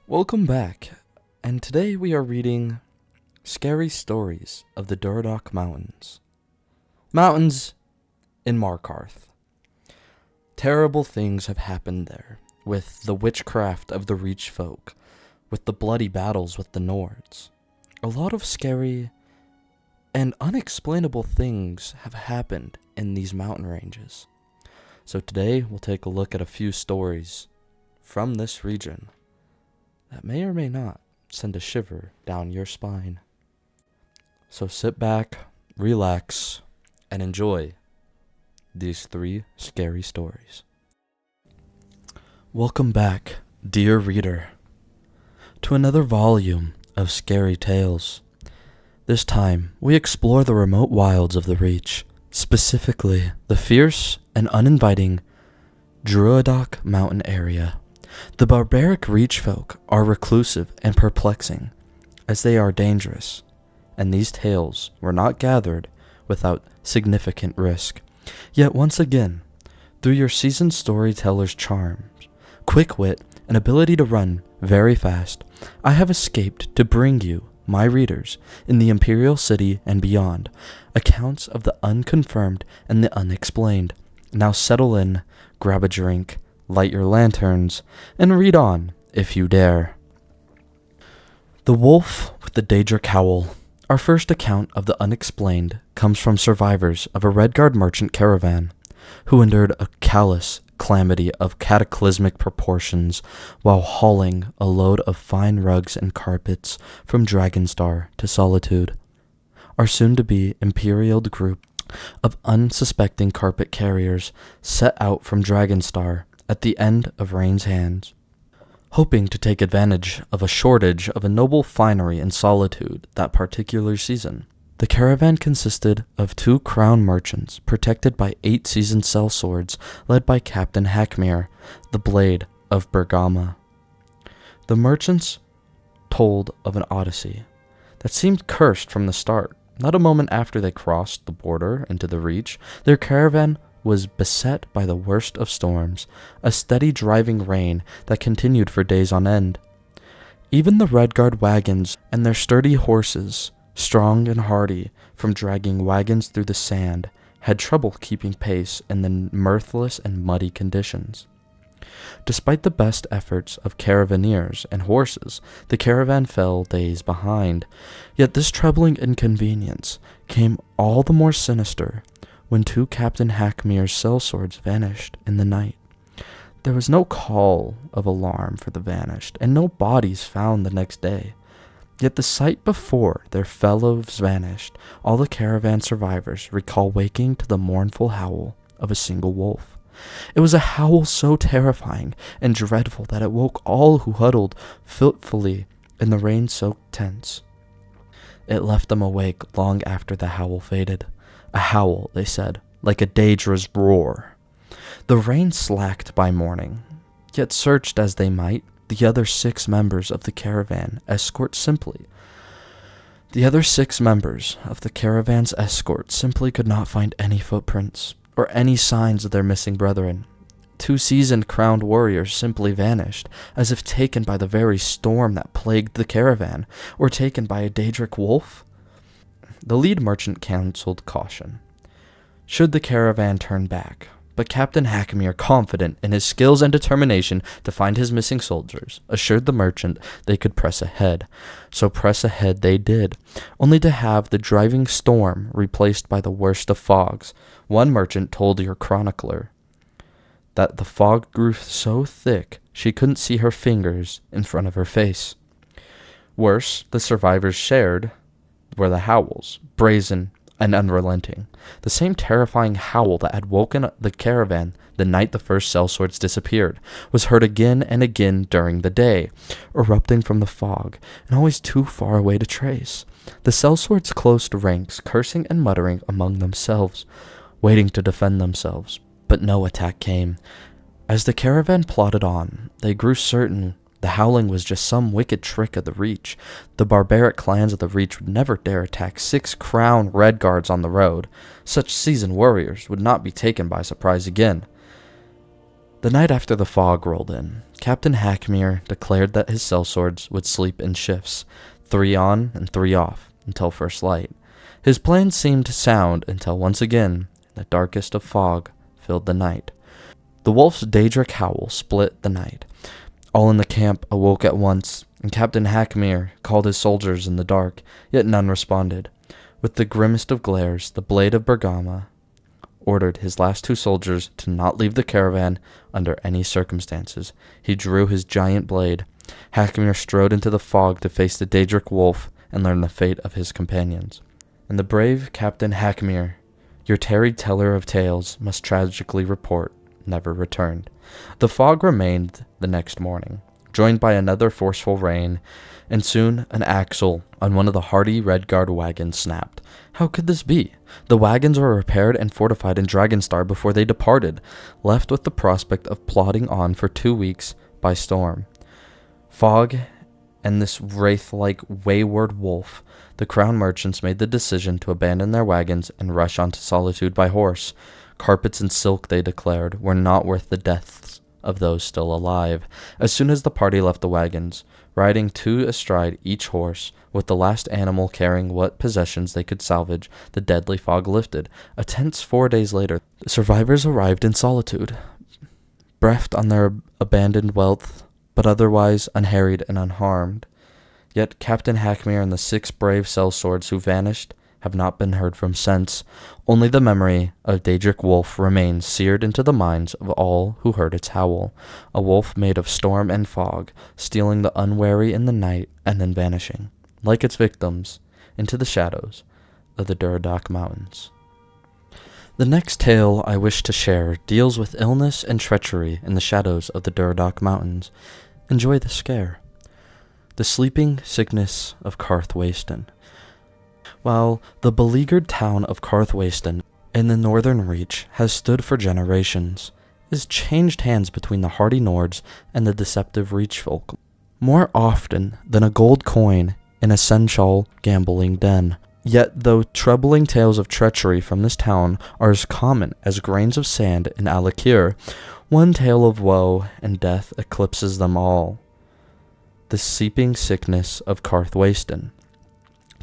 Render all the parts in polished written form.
Welcome back, and today we are reading Scary Stories of the Durdock Mountains. Mountains in Markarth. Terrible things have happened there, with the witchcraft of the Reach folk, with the bloody battles with the Nords. A lot of scary and unexplainable things have happened in these mountain ranges. So today we'll take a look at a few stories from this region that may or may not send a shiver down your spine. So sit back, relax, and enjoy these 3 scary stories. Welcome back, dear reader, to another volume of Scary Tales. This time, we explore the remote wilds of the Reach, specifically the fierce and uninviting Druidock Mountain area. The barbaric Reach folk are reclusive and perplexing, as they are dangerous, and these tales were not gathered without significant risk. Yet once again, through your seasoned storyteller's charms, quick wit, and ability to run very fast, I have escaped to bring you, my readers, in the Imperial City and beyond, accounts of the unconfirmed and the unexplained. Now settle in, grab a drink, light your lanterns, and read on, if you dare. The Wolf with the Daedric Howl. Our first account of the unexplained comes from survivors of a Redguard merchant caravan, who endured a callous calamity of cataclysmic proportions while hauling a load of fine rugs and carpets from Dragonstar to Solitude. Our soon-to-be imperial group of unsuspecting carpet carriers set out from Dragonstar at the end of Rain's hands, hoping to take advantage of a shortage of a noble finery in Solitude that particular season. The caravan consisted of 2 crown merchants protected by 8 seasoned sellswords led by Captain Hackmere, the Blade of Bergama. The merchants told of an odyssey that seemed cursed from the start. Not a moment after they crossed the border into the Reach, their caravan was beset by the worst of storms, a steady driving rain that continued for days on end. Even the Redguard wagons and their sturdy horses, strong and hardy from dragging wagons through the sand, had trouble keeping pace in the mirthless and muddy conditions. Despite the best efforts of caravaneers and horses, the caravan fell days behind. Yet this troubling inconvenience came all the more sinister when 2 Captain Hackmere's sellswords vanished in the night. There was no call of alarm for the vanished, and no bodies found the next day. Yet the sight before their fellows vanished, all the caravan survivors recall waking to the mournful howl of a single wolf. It was a howl so terrifying and dreadful that it woke all who huddled fitfully in the rain-soaked tents. It left them awake long after the howl faded. A howl, they said, like a Daedra's roar. The rain slacked by morning, yet searched as they might, the other 6 members of the caravan's escort simply could not find any footprints or any signs of their missing brethren. 2 seasoned crowned warriors simply vanished, as if taken by the very storm that plagued the caravan, or taken by a Daedric wolf. The lead merchant counseled caution, should the caravan turn back, but Captain Hackmere, confident in his skills and determination to find his missing soldiers, assured the merchant they could press ahead. So press ahead they did, only to have the driving storm replaced by the worst of fogs. One merchant told your chronicler that the fog grew so thick she couldn't see her fingers in front of her face. Worse, the survivors shared were the howls, brazen and unrelenting. The same terrifying howl that had woken the caravan the night the first sellswords disappeared was heard again and again during the day, erupting from the fog, and always too far away to trace. The sellswords closed ranks, cursing and muttering among themselves, waiting to defend themselves, but no attack came. As the caravan plodded on, they grew certain the howling was just some wicked trick of the Reach. The barbaric clans of the Reach would never dare attack 6 crown Redguards on the road. Such seasoned warriors would not be taken by surprise again. The night after the fog rolled in, Captain Hackmere declared that his sellswords would sleep in shifts, 3 on and 3 off, until first light. His plan seemed sound until once again, the darkest of fog filled the night. The wolf's daedric howl split the night. All in the camp awoke at once, and Captain Hackmere called his soldiers in the dark, yet none responded. With the grimmest of glares, the Blade of Bergama ordered his last 2 soldiers to not leave the caravan under any circumstances. He drew his giant blade. Hackmere strode into the fog to face the daedric wolf and learn the fate of his companions. And the brave Captain Hackmere, your tarried teller of tales, must tragically report, never returned. The fog remained the next morning, joined by another forceful rain, and soon an axle on one of the hardy Redguard wagons snapped. How could this be? The wagons were repaired and fortified in Dragonstar before they departed, left with the prospect of plodding on for 2 weeks by storm. Fog and this wraith-like wayward wolf, the crown merchants made the decision to abandon their wagons and rush on to Solitude by horse. Carpets and silk, they declared, were not worth the deaths of those still alive. As soon as the party left the wagons, riding 2 astride each horse, with the last animal carrying what possessions they could salvage, the deadly fog lifted. A tense 4 days later, the survivors arrived in Solitude, bereft on their abandoned wealth, but otherwise unharried and unharmed. Yet Captain Hackmere and the 6 brave sellswords who vanished have not been heard from since. Only the memory of Daedric Wolf remains seared into the minds of all who heard its howl, a wolf made of storm and fog, stealing the unwary in the night and then vanishing, like its victims, into the shadows of the Duradoc Mountains. The next tale I wish to share deals with illness and treachery in the shadows of the Duradoc Mountains. Enjoy the scare. The sleeping sickness of Karthwasten. While the beleaguered town of Karthwasten in the northern reach has stood for generations, it has changed hands between the hardy Nords and the deceptive Reach folk, more often than a gold coin in a sensual gambling den. Yet though troubling tales of treachery from this town are as common as grains of sand in Alakir, one tale of woe and death eclipses them all. The sleeping sickness of Karthwasten.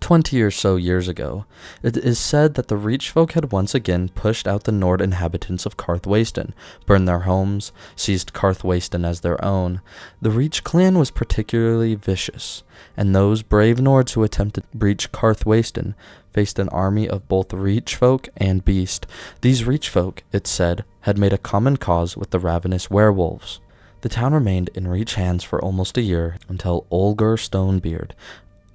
20 or so years ago, it is said that the Reach folk had once again pushed out the Nord inhabitants of Karthwasten, burned their homes, seized Karthwasten as their own. The Reach clan was particularly vicious, and those brave Nords who attempted to breach Karthwasten faced an army of both Reach folk and beast. These Reach folk, it said, had made a common cause with the ravenous werewolves. The town remained in Reach hands for almost a year until Olger Stonebeard,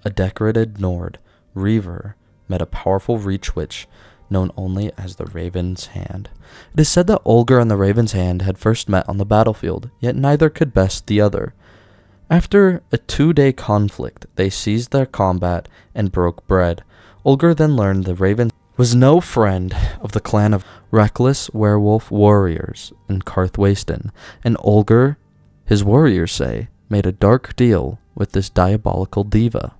a decorated Nord, Reaver, met a powerful Reach witch known only as the Raven's Hand. It is said that Olger and the Raven's Hand had first met on the battlefield, yet neither could best the other. After a 2-day conflict, they ceased their combat and broke bread. Olger then learned the Raven was no friend of the clan of reckless werewolf warriors in Karthwasten, and Olger, his warriors say, made a dark deal with this diabolical diva.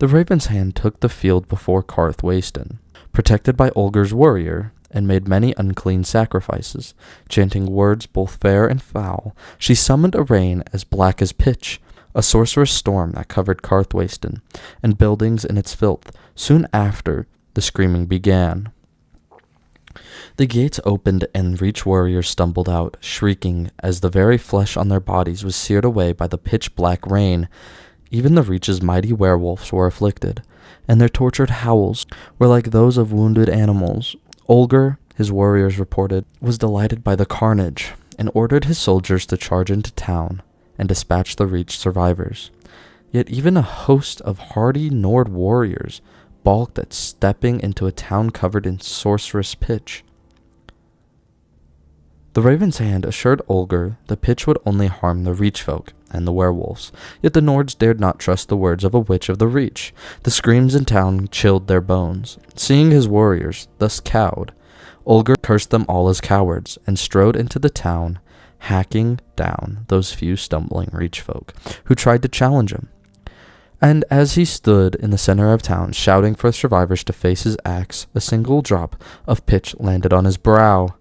The Raven's Hand took the field before Karthwasten, protected by Olger's warrior, and made many unclean sacrifices. Chanting words both fair and foul, she summoned a rain as black as pitch, a sorcerous storm that covered Karthwasten, and buildings in its filth. Soon after, the screaming began. The gates opened and Reach warriors stumbled out, shrieking as the very flesh on their bodies was seared away by the pitch-black rain. Even the Reach's mighty werewolves were afflicted, and their tortured howls were like those of wounded animals. Olger, his warriors reported, was delighted by the carnage, and ordered his soldiers to charge into town and dispatch the Reach survivors. Yet even a host of hardy Nord warriors balked at stepping into a town covered in sorcerous pitch. The Raven's Hand assured Olger the pitch would only harm the Reach folk and the werewolves, yet the Nords dared not trust the words of a witch of the Reach. The screams in town chilled their bones. Seeing his warriors thus cowed, Olger cursed them all as cowards, and strode into the town, hacking down those few stumbling Reach folk who tried to challenge him. And as he stood in the center of town, shouting for survivors to face his axe, a single drop of pitch landed on his brow.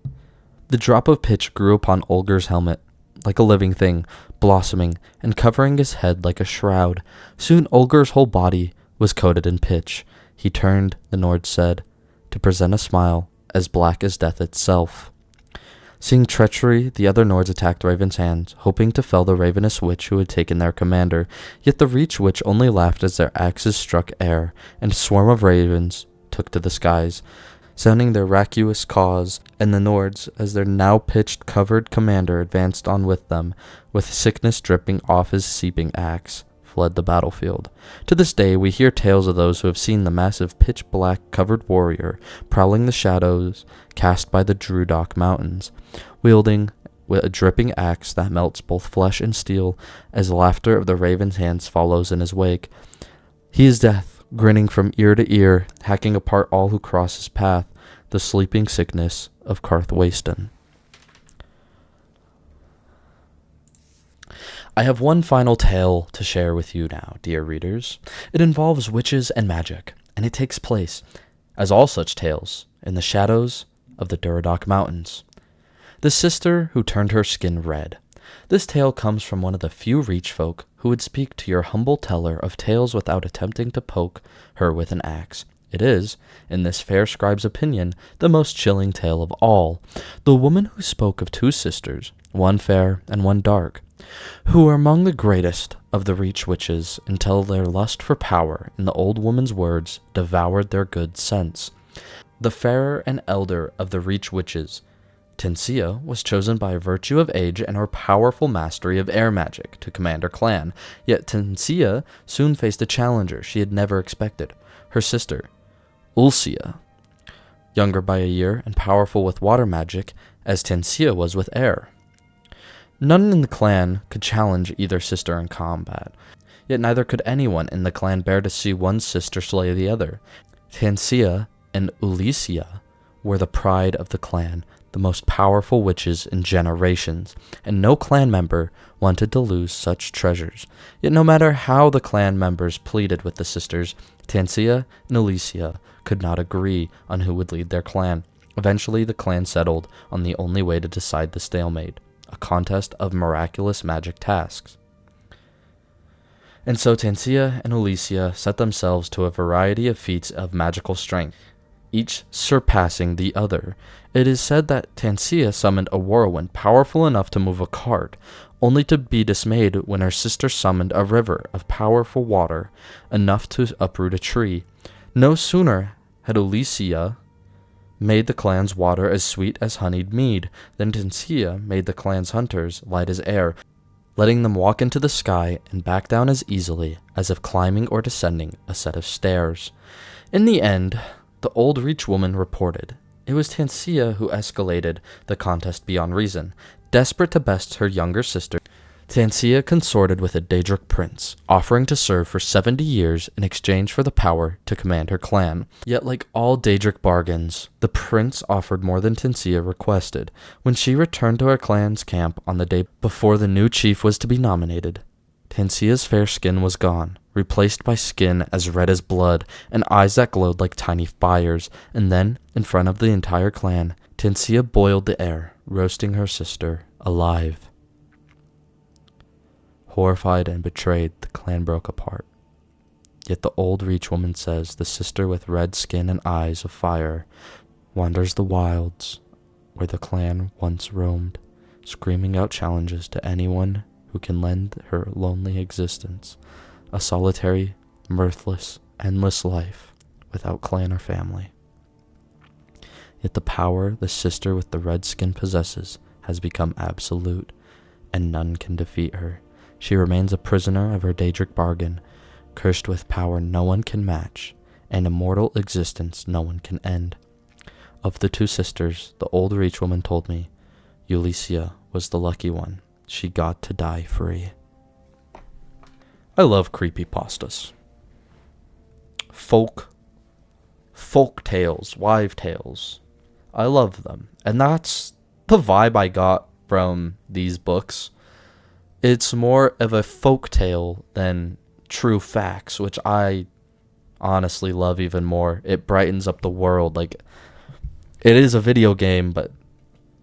The drop of pitch grew upon Olger's helmet, like a living thing, blossoming and covering his head like a shroud. Soon Olger's whole body was coated in pitch. He turned, the Nord said, to present a smile as black as death itself. Seeing treachery, the other Nords attacked Raven's hands, hoping to fell the ravenous witch who had taken their commander. Yet the Reach Witch only laughed as their axes struck air, and a swarm of ravens took to the skies, sounding their raucous caws, and the Nords, as their now pitch-covered commander advanced on with them, with sickness dripping off his seeping axe, fled the battlefield. To this day, we hear tales of those who have seen the massive pitch-black covered warrior prowling the shadows cast by the Drudok Mountains, wielding with a dripping axe that melts both flesh and steel as the laughter of the raven's hands follows in his wake. He is death, grinning from ear to ear, hacking apart all who cross his path, the sleeping sickness of Karthwasten. I have one final tale to share with you now, dear readers. It involves witches and magic, and it takes place, as all such tales, in the shadows of the Duradok Mountains. The sister who turned her skin red. This tale comes from one of the few Reach folk who would speak to your humble teller of tales without attempting to poke her with an axe. It is, in this fair scribe's opinion, the most chilling tale of all. The woman who spoke of two sisters, one fair and one dark, who were among the greatest of the Reach Witches until their lust for power, in the old woman's words, devoured their good sense. The fairer and elder of the Reach Witches, Tensia, was chosen by virtue of age and her powerful mastery of air magic to command her clan. Yet Tensia soon faced a challenger she had never expected, her sister, Ulcia, younger by a year and powerful with water magic as Tensia was with air. None in the clan could challenge either sister in combat, yet neither could anyone in the clan bear to see one sister slay the other. Tensia and Ulicia were the pride of the clan, the most powerful witches in generations, and no clan member wanted to lose such treasures. Yet no matter how the clan members pleaded with the sisters, Tensia and Ulicia could not agree on who would lead their clan. Eventually, the clan settled on the only way to decide the stalemate, a contest of miraculous magic tasks. And so Tensia and Ulicia set themselves to a variety of feats of magical strength, each surpassing the other. It is said that Tensia summoned a whirlwind powerful enough to move a cart, only to be dismayed when her sister summoned a river of powerful water enough to uproot a tree. No sooner had Ulicia made the clan's water as sweet as honeyed mead than Tensia made the clan's hunters light as air, letting them walk into the sky and back down as easily as if climbing or descending a set of stairs. In the end, the old Reach woman reported it was Tensia who escalated the contest beyond reason. Desperate to best her younger sister, Tensia consorted with a Daedric prince, offering to serve for 70 years in exchange for the power to command her clan. Yet like all Daedric bargains, the prince offered more than Tensia requested. When she returned to her clan's camp on the day before the new chief was to be nominated, Tensia's fair skin was gone, replaced by skin as red as blood and eyes that glowed like tiny fires. And then, in front of the entire clan, Tensia boiled the air, roasting her sister alive. Horrified and betrayed, the clan broke apart. Yet the old Reach woman says the sister with red skin and eyes of fire wanders the wilds where the clan once roamed, screaming out challenges to anyone who can lend her lonely existence a solitary, mirthless, endless life without clan or family. Yet the power the sister with the red skin possesses has become absolute, and none can defeat her. She remains a prisoner of her Daedric bargain, cursed with power no one can match, and immortal existence no one can end. Of the two sisters, the old Reach woman told me, Ulicia was the lucky one. She got to die free. I love creepypastas. Folk tales, wives' tales. I love them. And that's the vibe I got from these books. It's more of a folk tale than true facts, which I honestly love even more. It brightens up the world. Like, it is a video game, but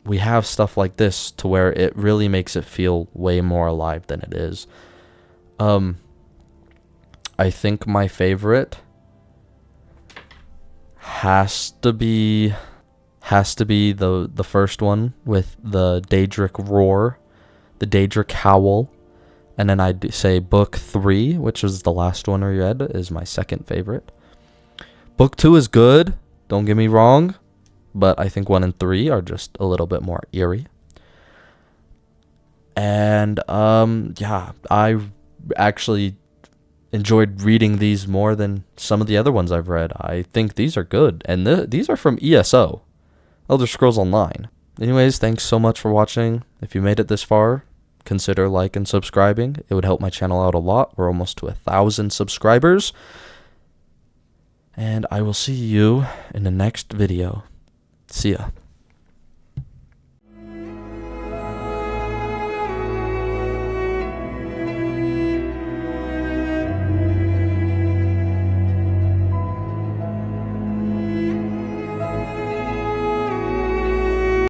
we have stuff like this to where it really makes it feel way more alive than it is. I think my favorite has to be the first one with the Daedric roar, the Daedric howl, and then I'd say book 3, which is the last one we read, is my second favorite. Book 2 is good, don't get me wrong, but I think 1 and 3 are just a little bit more eerie. And yeah, I actually enjoyed reading these more than some of the other ones I've read. I think these are good, and these are from ESO, Elder Scrolls Online. Anyways, thanks so much for watching. If you made it this far, consider like and subscribing. It would help my channel out a lot. We're almost to 1,000 subscribers. And I will see you in the next video. See ya.